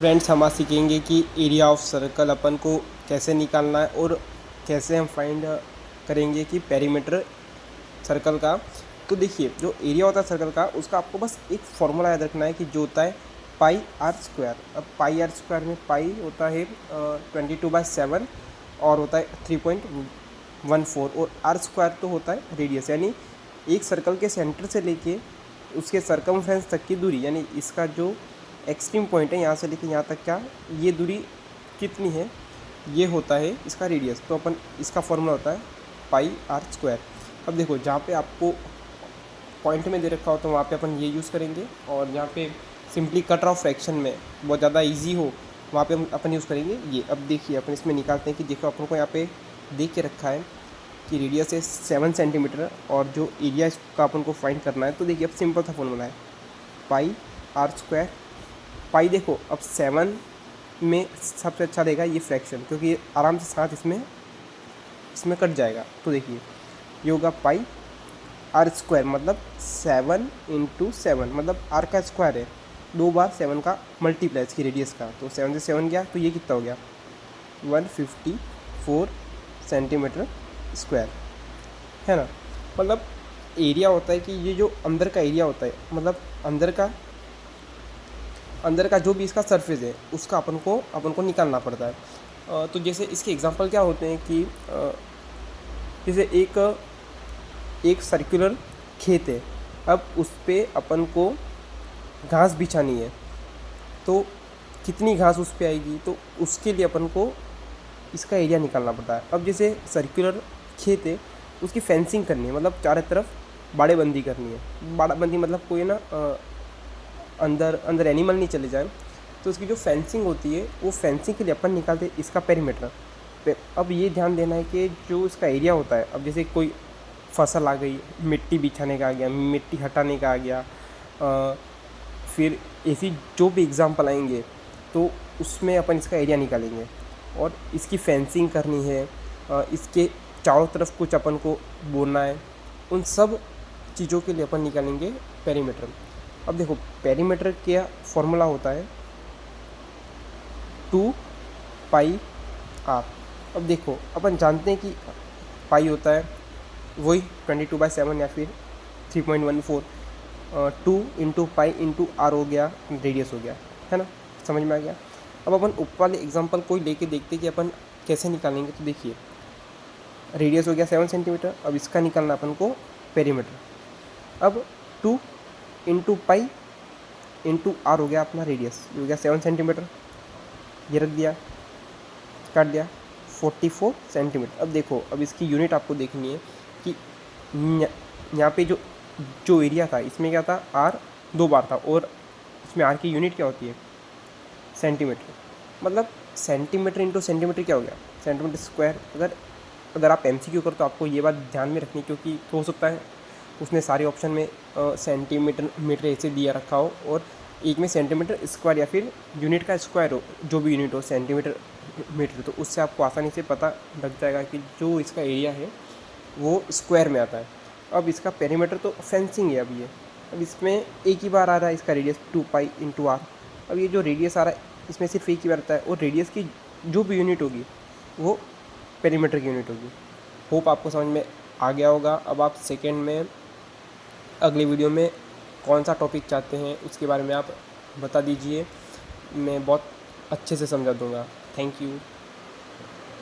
Friends, हम आज सीखेंगे कि एरिया ऑफ सर्कल अपन को कैसे निकालना है और कैसे हम फाइंड करेंगे कि पेरीमीटर सर्कल का। तो देखिए, जो एरिया होता है सर्कल का, उसका आपको बस एक फॉर्मूला याद रखना है कि जो होता है पाई आर स्क्वायर। अब पाई आर स्क्वायर में पाई होता है 22/7 और होता है 3.14, और आर स्क्वायर तो होता है रेडियस, यानी एक सर्कल के सेंटर से लेके उसके सरकमफ्रेंस तक की दूरी, यानी इसका जो एक्सट्रीम पॉइंट है यहाँ से लेके यहाँ तक, क्या ये दूरी कितनी है, ये होता है इसका रेडियस। तो अपन इसका फॉर्मूला होता है पाई आर स्क्वायर। अब देखो, जहाँ पे आपको पॉइंट में दे रखा हो तो वहाँ पे अपन ये यूज़ करेंगे, और जहाँ पे सिंपली कट ऑफ फ्रैक्शन में बहुत ज़्यादा इजी हो वहाँ पे अपन यूज़ करेंगे ये। अब देखिए, अपन इसमें निकालते हैं कि देखो, अपन को यहाँ पे देख के रखा है कि रेडियस है 7 सेंटीमीटर और जो एरिया इसका अपन को फाइंड करना है। तो देखिए, अब सिंपल सा फॉर्मूला है पाई आर स्क्वायर। पाई देखो, अब 7 में सबसे अच्छा रहेगा ये फ्रैक्शन, क्योंकि ये आराम से साथ इसमें कट जाएगा। तो देखिए, ये होगा पाई आर स्क्वायर, मतलब 7 × 7, मतलब आर का स्क्वायर है, 2 बार 7 का मल्टीप्लाई इसकी रेडियस का। तो 7 से 7 गया तो ये कितना हो गया 154 सेंटीमीटर स्क्वायर, है ना। मतलब एरिया होता है कि ये जो अंदर का एरिया होता है, मतलब अंदर का जो भी इसका सरफेस है उसका अपन को निकालना पड़ता है। तो जैसे इसके एग्जांपल क्या होते हैं कि जैसे एक सर्कुलर खेत है, अब उस पर अपन को घास बिछानी है, तो कितनी घास उस पर आएगी, तो उसके लिए अपन को इसका एरिया निकालना पड़ता है। अब जैसे सर्कुलर खेत है, उसकी फेंसिंग करनी है, मतलब चारों तरफ बाड़ेबंदी करनी है। बाड़ेबंदी मतलब कोई ना अंदर एनिमल नहीं चले जाए, तो उसकी जो फेंसिंग होती है वो फेंसिंग के लिए अपन निकालते हैं इसका पेरीमीटर। अब ये ध्यान देना है कि जो इसका एरिया होता है, अब जैसे कोई फसल आ गई, मिट्टी बिछाने का आ गया, मिट्टी हटाने का आ गया, फिर ऐसी जो भी एग्जांपल आएंगे तो उसमें अपन इसका एरिया निकालेंगे। और इसकी फेंसिंग करनी है, इसके चारों तरफ कुछ अपन को बोना है, उन सब चीज़ों के लिए अपन निकालेंगे पेरीमीटर। अब देखो, पेरीमीटर का फॉर्मूला होता है 2 पाई आर। अब देखो, अपन जानते हैं कि पाई होता है वही 22/7 या फिर 3.14, 2 × पाई × आर हो गया, रेडियस हो गया, है ना। समझ में आ गया। अब अपन ऊपर वाले एग्जांपल कोई लेके देखते कि अपन कैसे निकालेंगे। तो देखिए, रेडियस हो गया 7 सेंटीमीटर, अब इसका निकालना अपन को पेरीमीटर। अब 2 × पाई × आर हो गया अपना रेडियस, ये हो गया 7 सेंटीमीटर, ये रख दिया, काट दिया 44 सेंटीमीटर। अब देखो, अब इसकी यूनिट आपको देखनी है कि यहाँ पे जो एरिया था इसमें क्या था, आर 2 बार था, और इसमें आर की यूनिट क्या होती है, सेंटीमीटर। मतलब सेंटीमीटर × सेंटीमीटर क्या हो गया, सेंटीमीटर स्क्वायर। अगर आप MCQ करो तो आपको ये बात ध्यान में रखनी, क्योंकि हो सकता है उसने सारे ऑप्शन में सेंटीमीटर मीटर ऐसे दिया रखा हो, और एक में सेंटीमीटर स्क्वायर या फिर यूनिट का स्क्वायर हो, जो भी यूनिट हो सेंटीमीटर मीटर, तो उससे आपको आसानी से पता लग जाएगा कि जो इसका एरिया है वो स्क्वायर में आता है। अब इसका पेरीमीटर तो फेंसिंग है। अब इसमें एक ही बार आ रहा है इसका रेडियस 2 पाई × आर। अब ये जो रेडियस आ रहा है इसमें सिर्फ एक ही बार आता है, और रेडियस की जो भी यूनिट होगी वो पेरीमीटर की यूनिट होगी। होप आपको समझ में आ गया होगा। अब आप सेकेंड में अगले वीडियो में कौन सा टॉपिक चाहते हैं उसके बारे में आप बता दीजिए, मैं बहुत अच्छे से समझा दूँगा। Thank you.